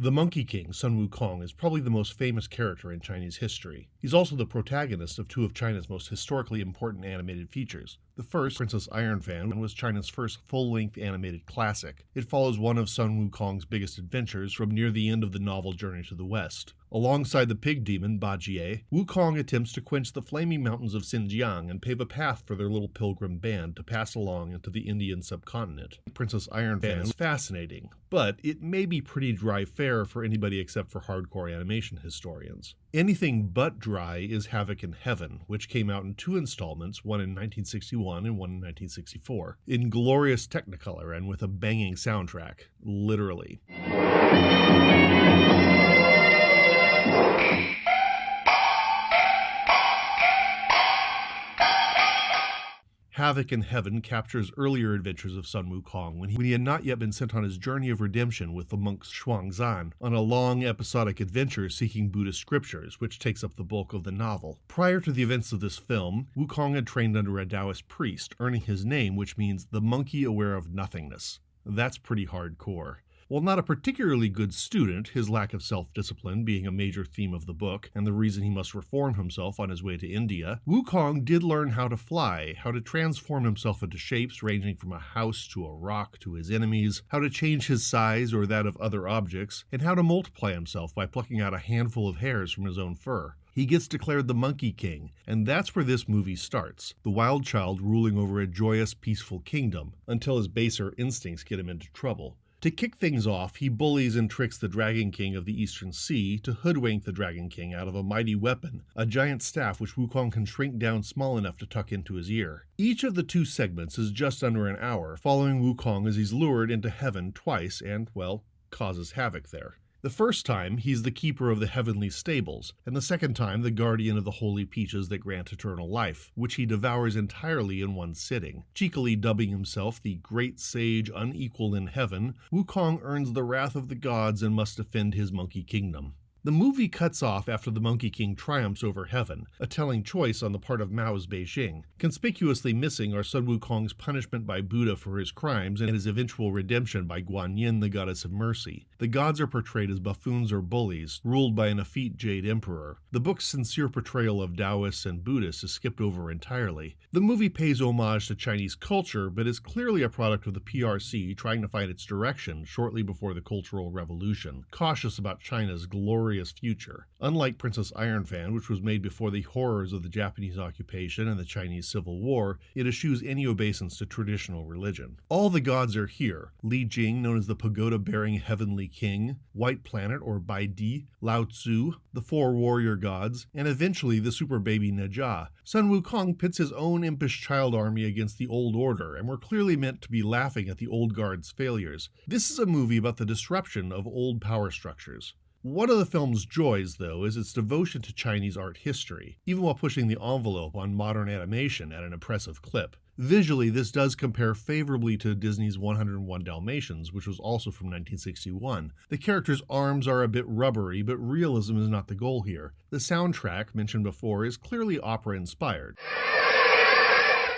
The Monkey King, Sun Wukong, is probably the most famous character in Chinese history. He's also the protagonist of two of China's most historically important animated features. The first, Princess Ironfan, was China's first full-length animated classic. It follows one of Sun Wukong's biggest adventures from near the end of the novel Journey to the West. Alongside the pig demon, Bajie, Wukong attempts to quench the flaming mountains of Xinjiang and pave a path for their little pilgrim band to pass along into the Indian subcontinent. Princess Ironfan is fascinating, but it may be pretty dry fare for anybody except for hardcore animation historians. Anything but dry is Havoc in Heaven, which came out in two installments, one in 1961 and one in 1964, in glorious Technicolor and with a banging soundtrack, literally. Havoc in Heaven captures earlier adventures of Sun Wukong when he had not yet been sent on his journey of redemption with the monks Xuanzan on a long episodic adventure seeking Buddhist scriptures, which takes up the bulk of the novel. Prior to the events of this film, Wukong had trained under a Taoist priest, earning his name, which means the monkey aware of nothingness. That's pretty hardcore. While not a particularly good student, his lack of self-discipline being a major theme of the book and the reason he must reform himself on his way to India, Wukong did learn how to fly, how to transform himself into shapes ranging from a house to a rock to his enemies, how to change his size or that of other objects, and how to multiply himself by plucking out a handful of hairs from his own fur. He gets declared the Monkey King, and that's where this movie starts, the wild child ruling over a joyous, peaceful kingdom, until his baser instincts get him into trouble. To kick things off, he bullies and tricks the Dragon King of the Eastern Sea to hoodwink the Dragon King out of a mighty weapon, a giant staff which Wukong can shrink down small enough to tuck into his ear. Each of the two segments is just under an hour, following Wukong as he's lured into heaven twice and, well, causes havoc there. The first time, he's the keeper of the heavenly stables, and the second time, the guardian of the holy peaches that grant eternal life, which he devours entirely in one sitting. Cheekily dubbing himself the great sage unequaled in heaven, Wukong earns the wrath of the gods and must defend his monkey kingdom. The movie cuts off after the Monkey King triumphs over heaven, a telling choice on the part of Mao's Beijing. Conspicuously missing are Sun Wukong's punishment by Buddha for his crimes and his eventual redemption by Guanyin, the goddess of mercy. The gods are portrayed as buffoons or bullies, ruled by an effete Jade Emperor. The book's sincere portrayal of Taoists and Buddhists is skipped over entirely. The movie pays homage to Chinese culture, but is clearly a product of the PRC trying to find its direction shortly before the Cultural Revolution, cautious about China's glorious future. Unlike Princess Ironfan, which was made before the horrors of the Japanese occupation and the Chinese Civil War, it eschews any obeisance to traditional religion. All the gods are here: Li Jing, known as the pagoda-bearing heavenly king, White Planet or Bai Di, Lao Tzu, the four warrior gods, and eventually the super baby Nejia. Sun Wukong pits his own impish child army against the old order, and we're clearly meant to be laughing at the old guard's failures. This is a movie about the disruption of old power structures. One of the film's joys, though, is its devotion to Chinese art history, even while pushing the envelope on modern animation at an impressive clip. Visually, this does compare favorably to Disney's 101 Dalmatians, which was also from 1961. The characters' arms are a bit rubbery, but realism is not the goal here. The soundtrack, mentioned before, is clearly opera-inspired.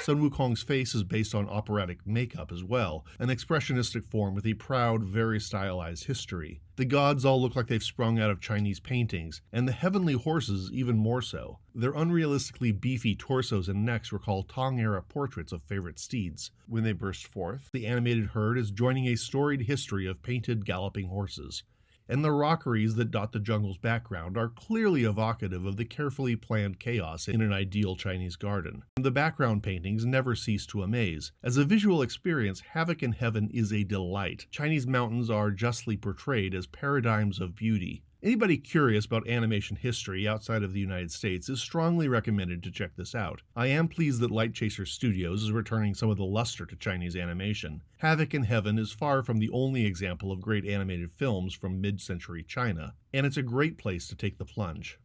Sun Wukong's face is based on operatic makeup as well, an expressionistic form with a proud, very stylized history. The gods all look like they've sprung out of Chinese paintings, and the heavenly horses even more so. Their unrealistically beefy torsos and necks recall Tang-era portraits of favorite steeds. When they burst forth, the animated herd is joining a storied history of painted galloping horses. And the rockeries that dot the jungle's background are clearly evocative of the carefully planned chaos in an ideal Chinese garden. The background paintings never cease to amaze. As a visual experience, Havoc in Heaven is a delight. Chinese mountains are justly portrayed as paradigms of beauty. Anybody curious about animation history outside of the United States is strongly recommended to check this out. I am pleased that Light Chaser Studios is returning some of the luster to Chinese animation. Havoc in Heaven is far from the only example of great animated films from mid-century China, and it's a great place to take the plunge.